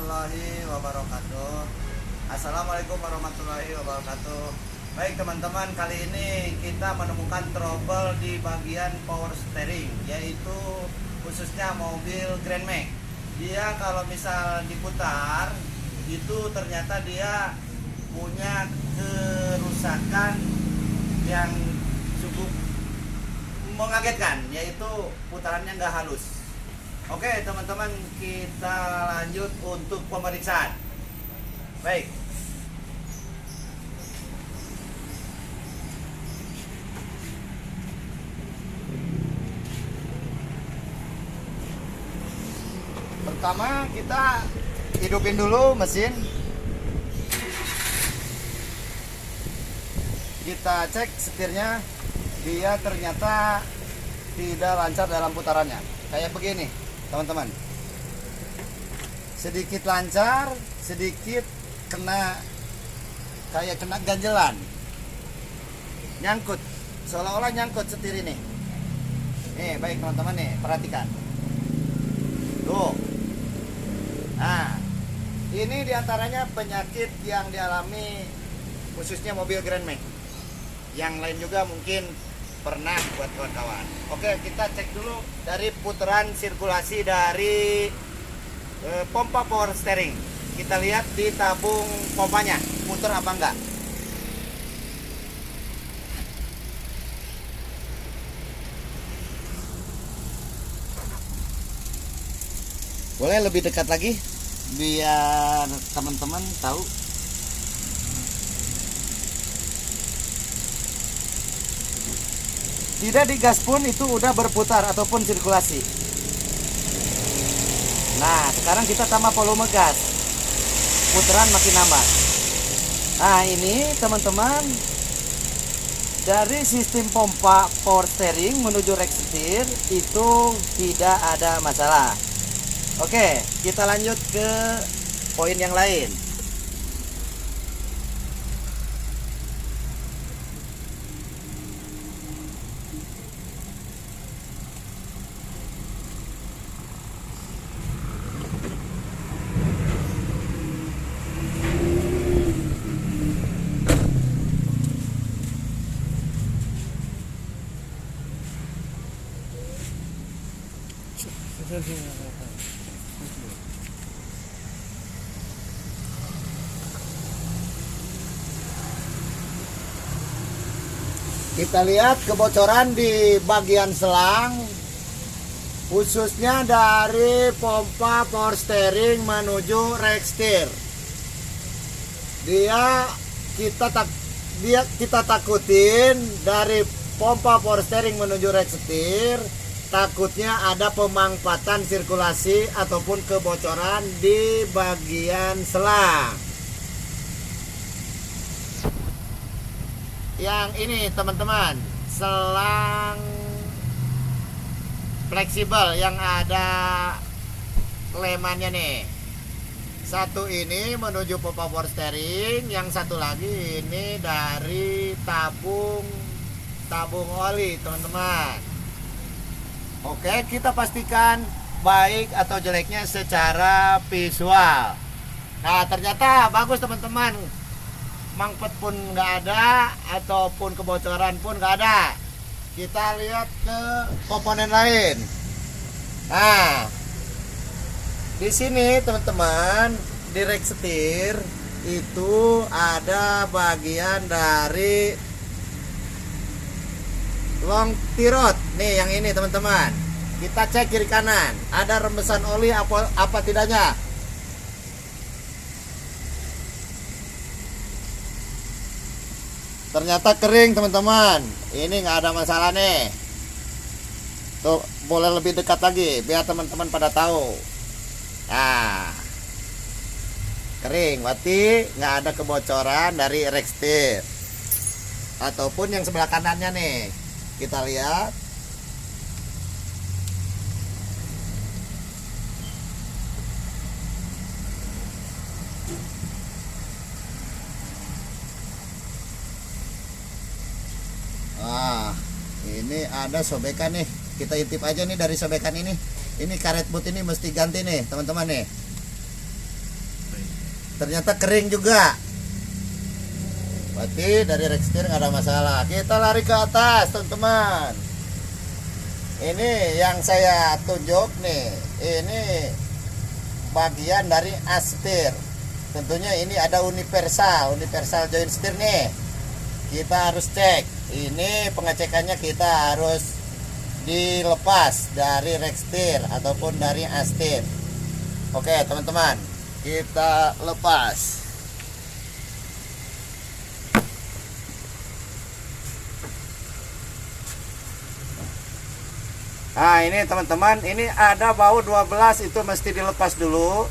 warahmatullahi wabarakatuh. Assalamualaikum warahmatullahi wabarakatuh. Baik teman-teman, kali ini kita menemukan trouble di bagian power steering, yaitu khususnya mobil Grand Max. Dia kalau misal diputar itu ternyata dia punya kerusakan yang cukup mengagetkan, yaitu putarannya nggak halus. Oke teman-teman, kita lanjut untuk pemeriksaan. Baik, pertama kita hidupin dulu mesin. Kita cek setirnya, dia ternyata tidak lancar dalam putarannya. Kayak begini teman-teman, sedikit lancar, sedikit kayak kena ganjelan, nyangkut, seolah-olah nyangkut setir ini. Nih baik teman-teman, nih perhatikan tuh. Nah, ini diantaranya penyakit yang dialami khususnya mobil Grand Max. Yang lain juga mungkin pernah buat kawan-kawan. Oke, kita cek dulu dari putaran sirkulasi dari pompa power steering. Kita lihat di tabung pompanya muter apa enggak. Boleh lebih dekat lagi biar teman-teman tahu. Tidak digas pun itu udah berputar ataupun sirkulasi. Nah, sekarang kita tambah volume gas, putaran makin nambah. Nah, ini teman-teman, dari sistem pompa power steering menuju rack setir itu tidak ada masalah. Oke, kita lanjut ke poin yang lain. Kita lihat kebocoran di bagian selang, khususnya dari pompa power steering menuju rack steer. Kita takutin dari pompa power steering menuju rack steer, takutnya ada pemangkatan sirkulasi ataupun kebocoran di bagian selang. Yang ini teman-teman, selang fleksibel yang ada lemannya nih. Satu ini menuju pompa power steering, yang satu lagi ini dari tabung oli teman-teman. Oke, kita pastikan baik atau jeleknya secara visual. Nah, ternyata bagus teman-teman. Mangpet pun nggak ada ataupun kebocoran pun nggak ada. Kita lihat ke komponen lain. Nah, di sini teman-teman, di rack setir itu ada bagian dari long tirot. Nih yang ini teman-teman. Kita cek kiri kanan, ada rembesan oli apa tidaknya. Ternyata kering teman-teman. Ini nggak ada masalah nih. Tuh, boleh lebih dekat lagi biar teman-teman pada tahu. Nah, kering, berarti nggak ada kebocoran dari rack steer. Ataupun yang sebelah kanannya nih, kita lihat. Nah, ini ada sobekan nih. Kita intip aja nih dari sobekan ini. Ini karet boot ini mesti ganti nih teman-teman nih. ternyata kering juga. Berarti dari rack setir nggak ada masalah. Kita lari ke atas teman-teman. Ini yang saya tunjuk nih, ini bagian dari as setir. Tentunya ini ada universal joint setir nih. Kita harus cek. Ini pengecekannya kita harus dilepas dari rack setir ataupun dari as setir. Oke teman-teman, kita lepas. Nah ini teman-teman, ini ada baut 12, itu mesti dilepas dulu.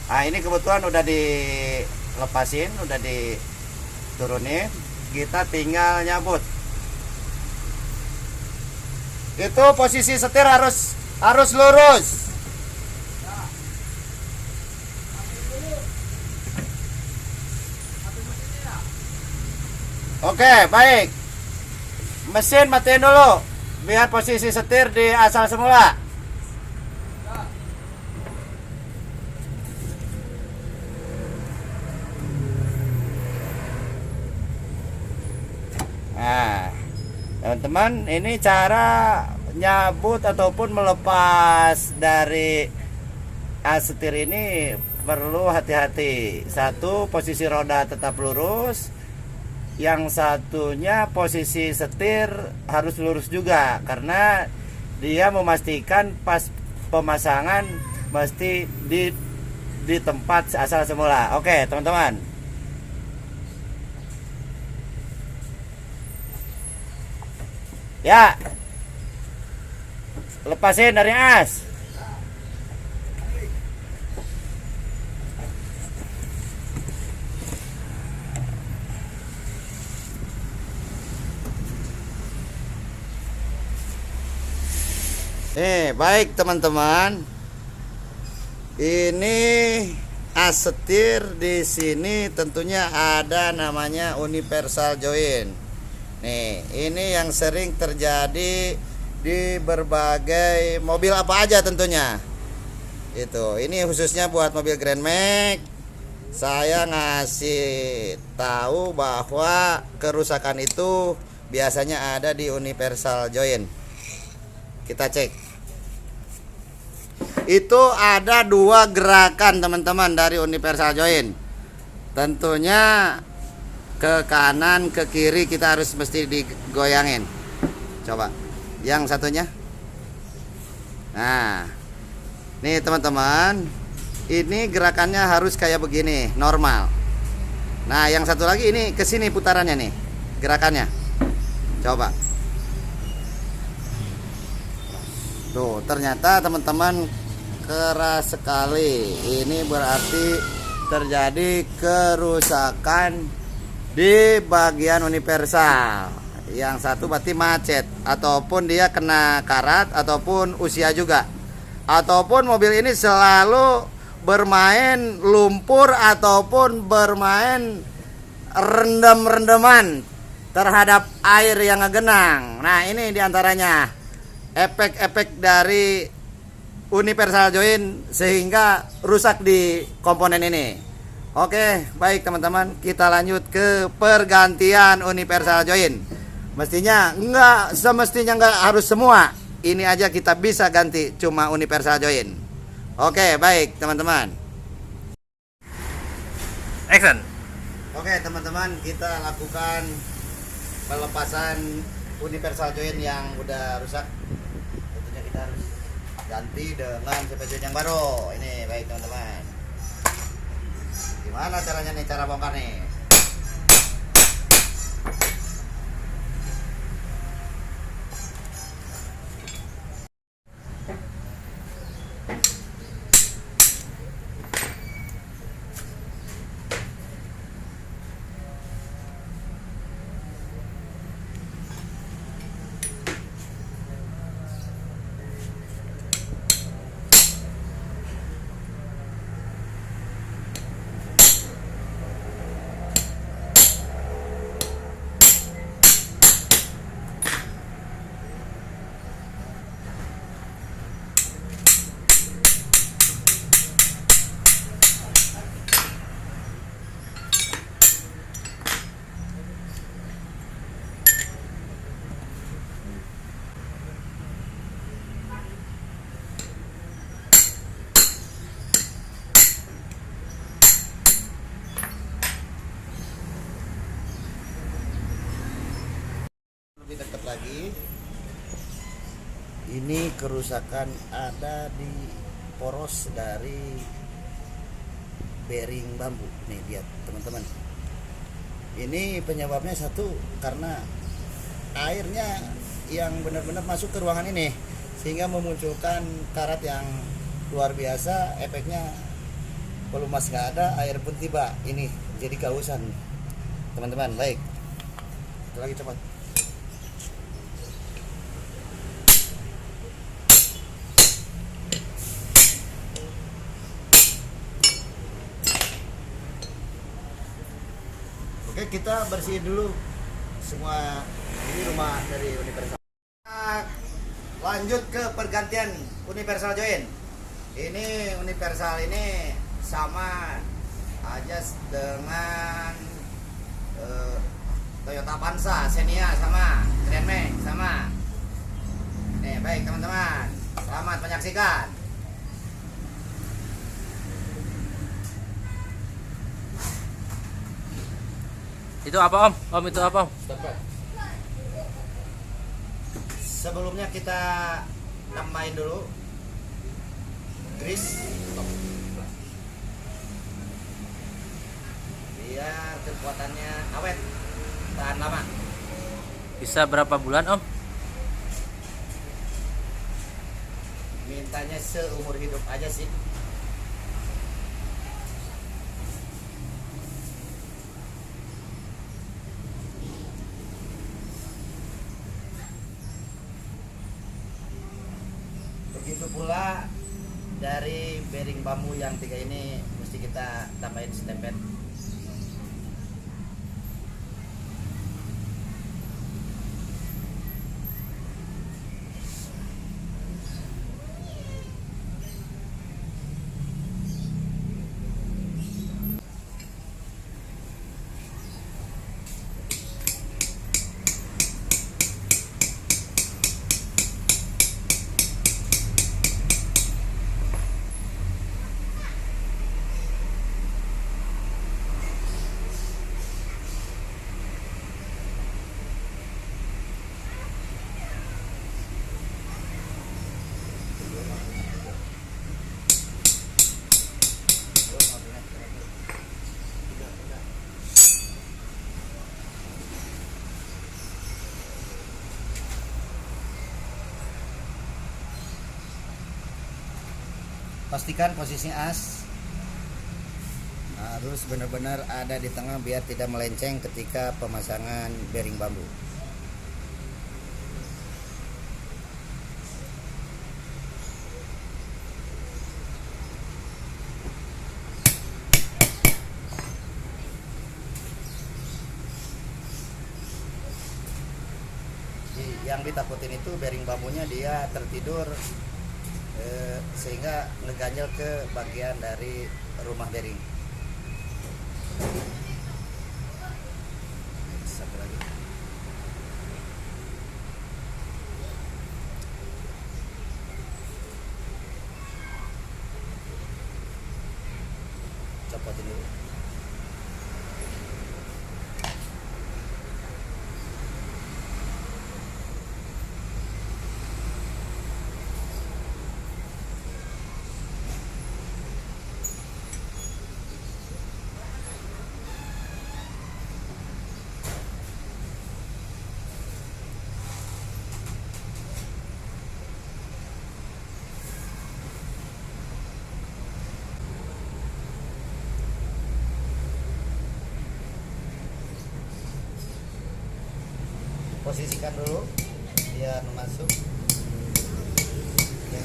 Nah ini kebetulan udah dilepasin, udah diturunin. Kita tinggal nyabut. Itu posisi setir harus lurus. Oke, baik. Mesin matiin dulu biar posisi setir di asal semula. Nah, teman-teman, ini cara nyabut ataupun melepas dari as setir ini perlu hati-hati. Satu, posisi roda tetap lurus. Yang satunya posisi setir harus lurus juga, karena dia memastikan pas pemasangan mesti di tempat asal semula. Oke teman-teman, ya lepasin dari as. Baik teman-teman, ini as setir di sini tentunya ada namanya universal joint. Nih, ini yang sering terjadi di berbagai mobil apa aja tentunya. Ini khususnya buat mobil Grand Max. Saya ngasih tahu bahwa kerusakan itu biasanya ada di universal joint. Kita cek. Itu ada 2 gerakan teman-teman dari universal joint. Tentunya ke kanan ke kiri kita harus mesti digoyangin. Coba yang satunya. Nah, nih teman-teman, ini gerakannya harus kayak begini, normal. Nah yang satu lagi ini ke sini putarannya nih, gerakannya. Coba. Tuh, ternyata teman-teman keras sekali. Ini berarti terjadi kerusakan di bagian universal. Yang satu berarti macet, ataupun dia kena karat, ataupun usia juga, ataupun mobil ini selalu bermain lumpur ataupun bermain rendam-rendaman terhadap air yang ngegenang. Nah ini diantaranya efek-efek dari universal joint sehingga rusak di komponen ini. Oke, baik teman-teman, kita lanjut ke pergantian universal joint. Semestinya nggak harus semua. Ini aja kita bisa ganti cuma universal joint. Oke, baik teman-teman. Action. Oke teman-teman, kita lakukan pelepasan universal joint yang udah rusak. Tentunya kita harus ganti dengan CP joint yang baru. Ini baik teman-teman. Gimana caranya nih, cara bongkar nih? kerusakan ada di poros dari bearing bambu. Nih lihat teman-teman, ini penyebabnya satu karena airnya yang benar-benar masuk ke ruangan ini sehingga memunculkan karat yang luar biasa. Efeknya pelumas nggak ada, air pun tiba, ini jadi kehausan teman-teman. Baik, satu lagi cepat. Oke, kita bersihin dulu semua. Ini rumah dari Universal. Lanjut ke pergantian Universal join. Ini Universal ini sama aja dengan Toyota Avanza, Xenia sama, Grand Max sama. Nih, baik teman-teman, selamat menyaksikan. Itu apa om? Om itu apa om? Sebelumnya kita tambahin dulu grease biar kekuatannya awet, tahan lama. Bisa berapa bulan om? Mintanya seumur hidup aja sih. Begitu pula dari bearing bambu yang 3 ini mesti kita tambahin stempel. Pastikan posisi as harus benar-benar ada di tengah biar tidak melenceng ketika pemasangan bearing bambu. Yang ditakutin itu bearing bambunya dia tertidur sehingga ngeganjel ke bagian dari rumah bearing. Satu lagi. Copotin dulu. Posisikan dulu biar masuk. Oke.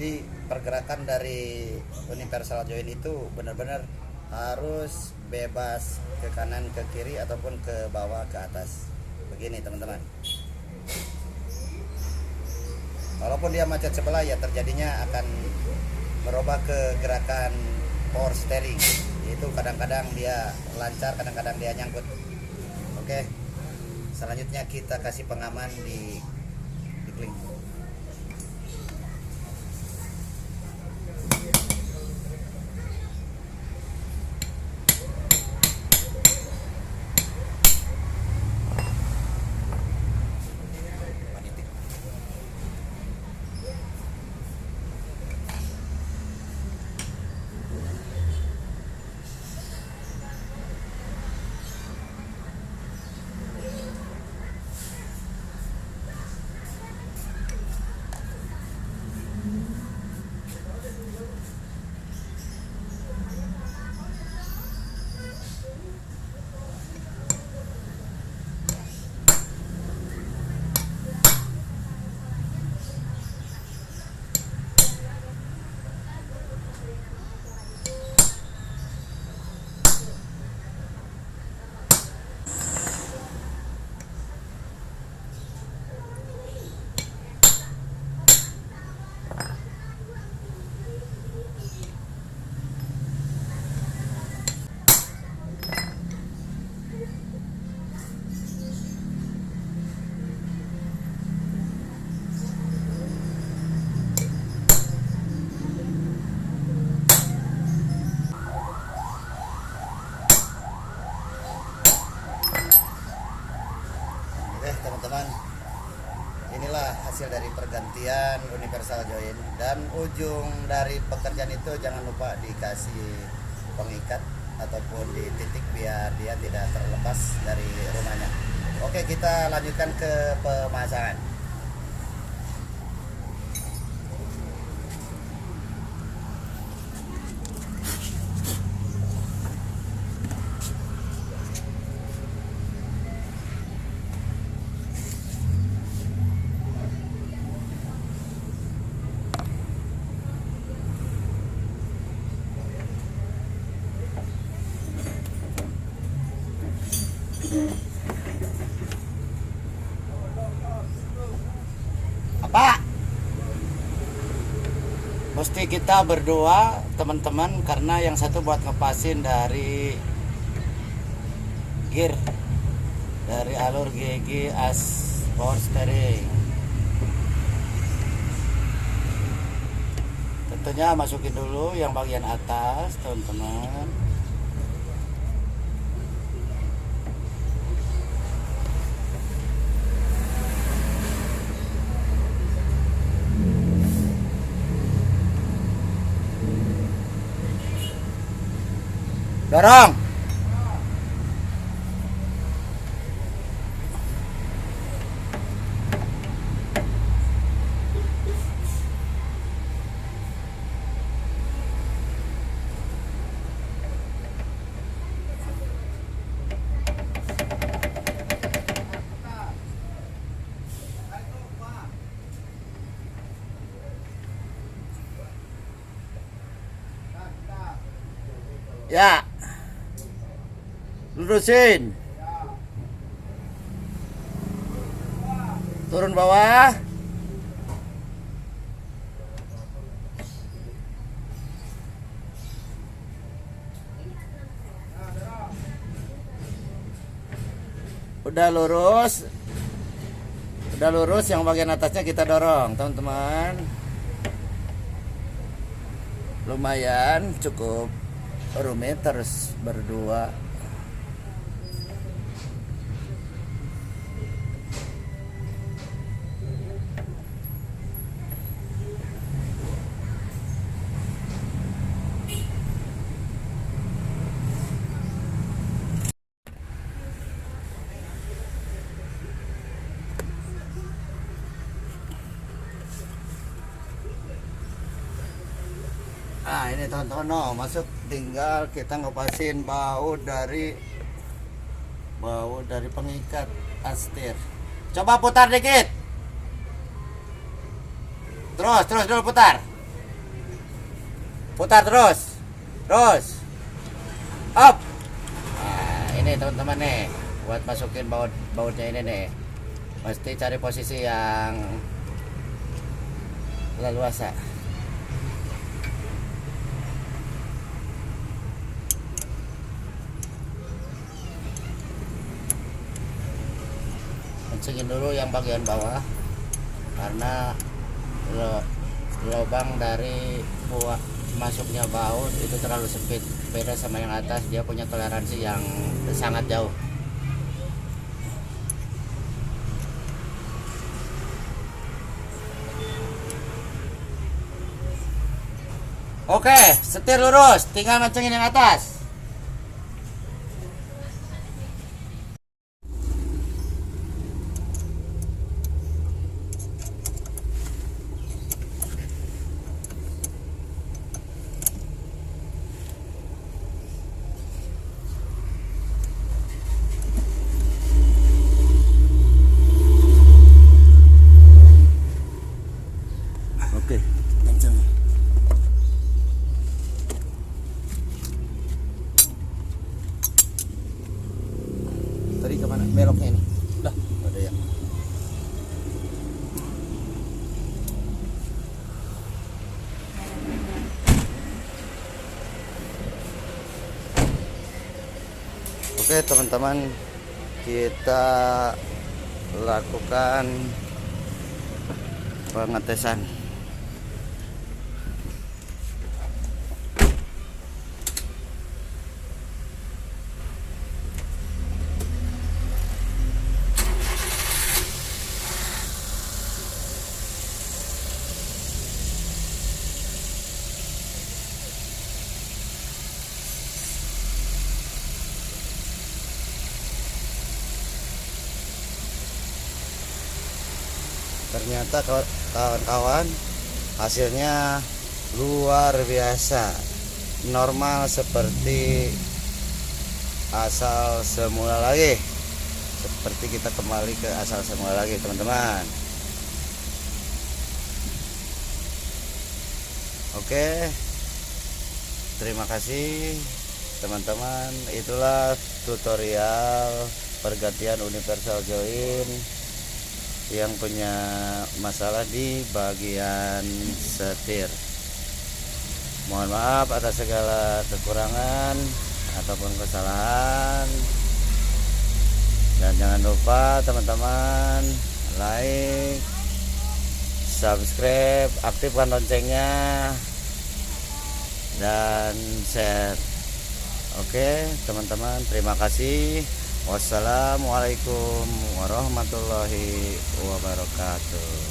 Jadi pergerakan dari universal joint itu benar-benar harus bebas ke kanan, ke kiri ataupun ke bawah, ke atas. Begini teman-teman. Walaupun dia macet sebelah ya terjadinya akan merubah ke gerakan power steering. Itu kadang-kadang dia lancar, kadang-kadang dia nyangkut. Oke. Selanjutnya kita kasih pengaman di kling. Teman-teman, inilah hasil dari pergantian universal joint, dan ujung dari pekerjaan itu jangan lupa dikasih pengikat ataupun di titik biar dia tidak terlepas dari rumahnya. Oke, kita lanjutkan ke pemasangan. Apa? Mesti kita berdua teman-teman, karena yang satu buat ngepasin dari gear, dari alur GG as power steering. Tentunya masukin dulu yang bagian atas teman-teman. Dorong. Ya. Lurusin. Turun bawah. Udah lurus. Udah lurus, yang bagian atasnya kita dorong, teman-teman. Lumayan cukup rumit, terus berdua. Nah ini teman-teman, no, masuk, tinggal kita ngepasin baut dari pengikat astir. Coba putar dikit. Terus dulu putar. putar terus. Up. Nah, ini teman-teman nih, buat masukin bautnya ini nih, mesti cari posisi yang leluasa. Kencengin dulu yang bagian bawah, karena lubang dari masuknya baut itu terlalu sempit. Beda sama yang atas, dia punya toleransi yang sangat jauh. Oke, setir lurus, tinggal mancingin yang atas. Oke, kencang. Tadi kemana? Beloknya ini. Dah. Ada ya. Oke teman-teman, kita lakukan pengetesan. Ternyata kawan-kawan, hasilnya luar biasa, normal seperti asal semula lagi, seperti kita kembali ke asal semula lagi teman-teman. Oke, terima kasih teman-teman. Itulah tutorial pergantian universal join yang punya masalah di bagian setir. Mohon maaf atas segala kekurangan ataupun kesalahan, dan jangan lupa teman-teman like, subscribe, aktifkan loncengnya, dan share. Oke teman-teman, terima kasih. Wassalamualaikum warahmatullahi wabarakatuh.